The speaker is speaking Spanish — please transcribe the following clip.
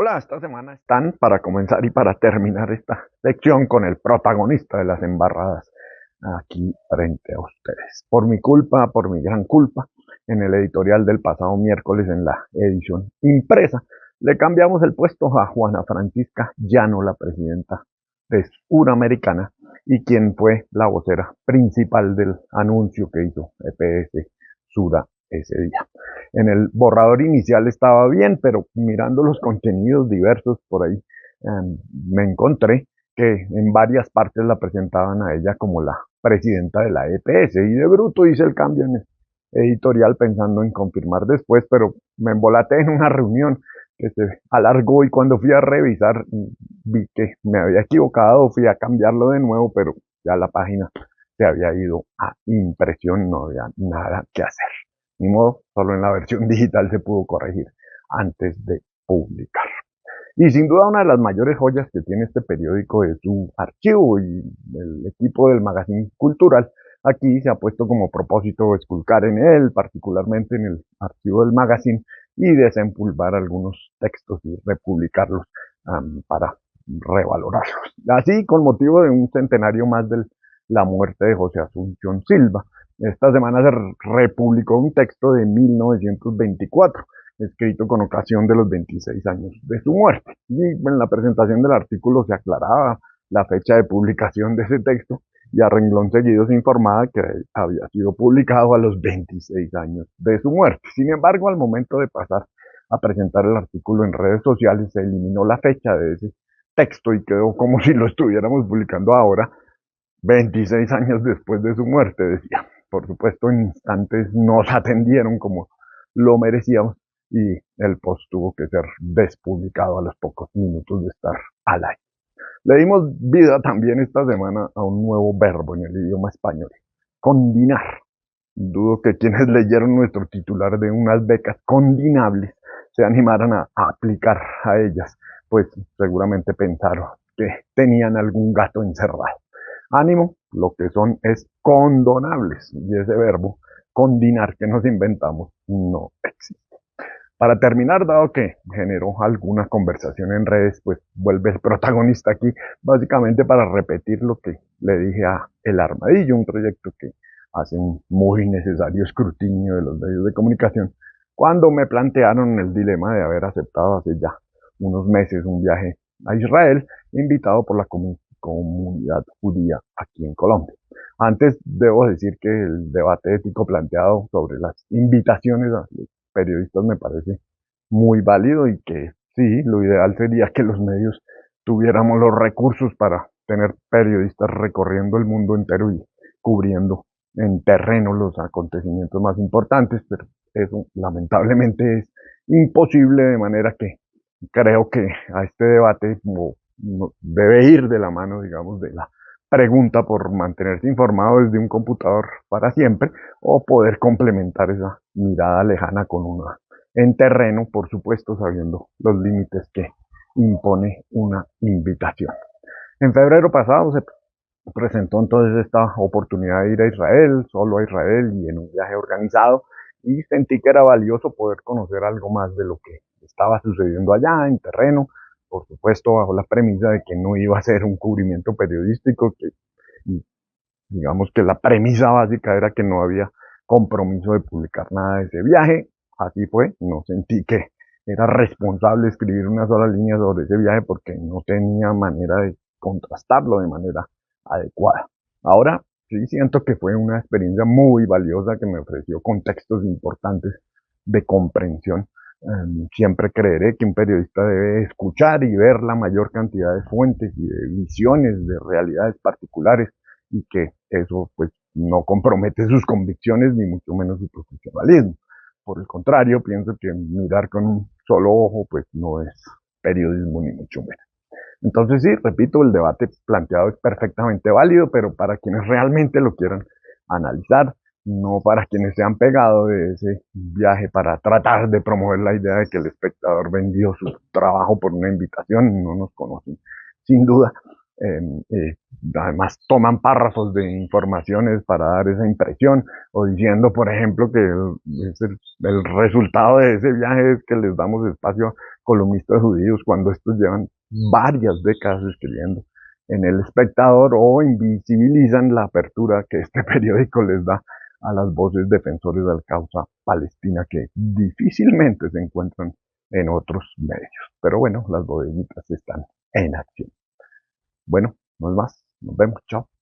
Hola, esta semana están para comenzar y para terminar esta lección con el protagonista de las embarradas aquí frente a ustedes. Por mi culpa, por mi gran culpa, en el editorial del pasado miércoles en la edición impresa, le cambiamos el puesto a Juana Francisca Llano, la presidenta de Suramericana, y quien fue la vocera principal del anuncio que hizo EPS Sura ese día. En el borrador inicial estaba bien, pero mirando los contenidos diversos por ahí, me encontré que en varias partes la presentaban a ella como la presidenta de la EPS, y de bruto hice el cambio en el editorial pensando en confirmar después, pero me embolaté en una reunión que se alargó, y cuando fui a revisar vi que me había equivocado, fui a cambiarlo de nuevo, pero ya la página se había ido a impresión, no había nada que hacer. Ni modo, solo en la versión digital se pudo corregir antes de publicar. Y sin duda una de las mayores joyas que tiene este periódico es su archivo, y el equipo del Magazine Cultural aquí se ha puesto como propósito esculcar en él, particularmente en el archivo del magazine, y desempolvar algunos textos y republicarlos para revalorarlos. Así, con motivo de un centenario más de la muerte de José Asunción Silva, esta semana se republicó un texto de 1924, escrito con ocasión de los 26 años de su muerte. Y en la presentación del artículo se aclaraba la fecha de publicación de ese texto, y a renglón seguido se informaba que había sido publicado a los 26 años de su muerte. Sin embargo, al momento de pasar a presentar el artículo en redes sociales, se eliminó la fecha de ese texto y quedó como si lo estuviéramos publicando ahora, 26 años después de su muerte, decía. Por supuesto, en instantes nos atendieron como lo merecíamos, y el post tuvo que ser despublicado a los pocos minutos de estar al aire. Le dimos vida también esta semana a un nuevo verbo en el idioma español: condinar. Dudo que quienes leyeron nuestro titular de unas becas condinables se animaran a aplicar a ellas, pues seguramente pensaron que tenían algún gato encerrado. Ánimo, lo que son es condonables, y ese verbo condinar que nos inventamos no existe. Para terminar, dado que generó alguna conversación en redes, pues vuelve el protagonista aquí, básicamente para repetir lo que le dije a El Armadillo, un proyecto que hace un muy necesario escrutinio de los medios de comunicación, cuando me plantearon el dilema de haber aceptado hace ya unos meses un viaje a Israel, invitado por la comunidad judía aquí en Colombia. Antes debo decir que el debate ético planteado sobre las invitaciones a los periodistas me parece muy válido, y que sí, lo ideal sería que los medios tuviéramos los recursos para tener periodistas recorriendo el mundo entero y cubriendo en terreno los acontecimientos más importantes, pero eso lamentablemente es imposible, de manera que creo que a este debate debe ir de la mano, digamos, de la pregunta por mantenerse informado desde un computador para siempre, o poder complementar esa mirada lejana con una en terreno, por supuesto, sabiendo los límites que impone una invitación. En febrero pasado se presentó entonces esta oportunidad de ir a Israel, solo a Israel y en un viaje organizado, y sentí que era valioso poder conocer algo más de lo que estaba sucediendo allá en terreno, por supuesto bajo la premisa de que no iba a ser un cubrimiento periodístico, que digamos que la premisa básica era que no había compromiso de publicar nada de ese viaje. Así fue, no sentí que era responsable escribir una sola línea sobre ese viaje porque no tenía manera de contrastarlo de manera adecuada. Ahora sí siento que fue una experiencia muy valiosa que me ofreció contextos importantes de comprensión. Siempre creeré que un periodista debe escuchar y ver la mayor cantidad de fuentes y de visiones de realidades particulares, y que eso pues no compromete sus convicciones ni mucho menos su profesionalismo. Por el contrario, pienso que mirar con un solo ojo pues no es periodismo ni mucho menos. Entonces sí, repito, el debate planteado es perfectamente válido, pero para quienes realmente lo quieran analizar, no para quienes se han pegado de ese viaje para tratar de promover la idea de que el espectador vendió su trabajo por una invitación, no nos conocen sin duda. además toman párrafos de informaciones para dar esa impresión, o diciendo, por ejemplo, que el resultado de ese viaje es que les damos espacio a columnistas judíos cuando estos llevan varias décadas escribiendo en El Espectador, o invisibilizan la apertura que este periódico les da a las voces defensores de la causa palestina que difícilmente se encuentran en otros medios. Pero bueno, las bodeguitas están en acción. Bueno, no es más. Nos vemos. Chao.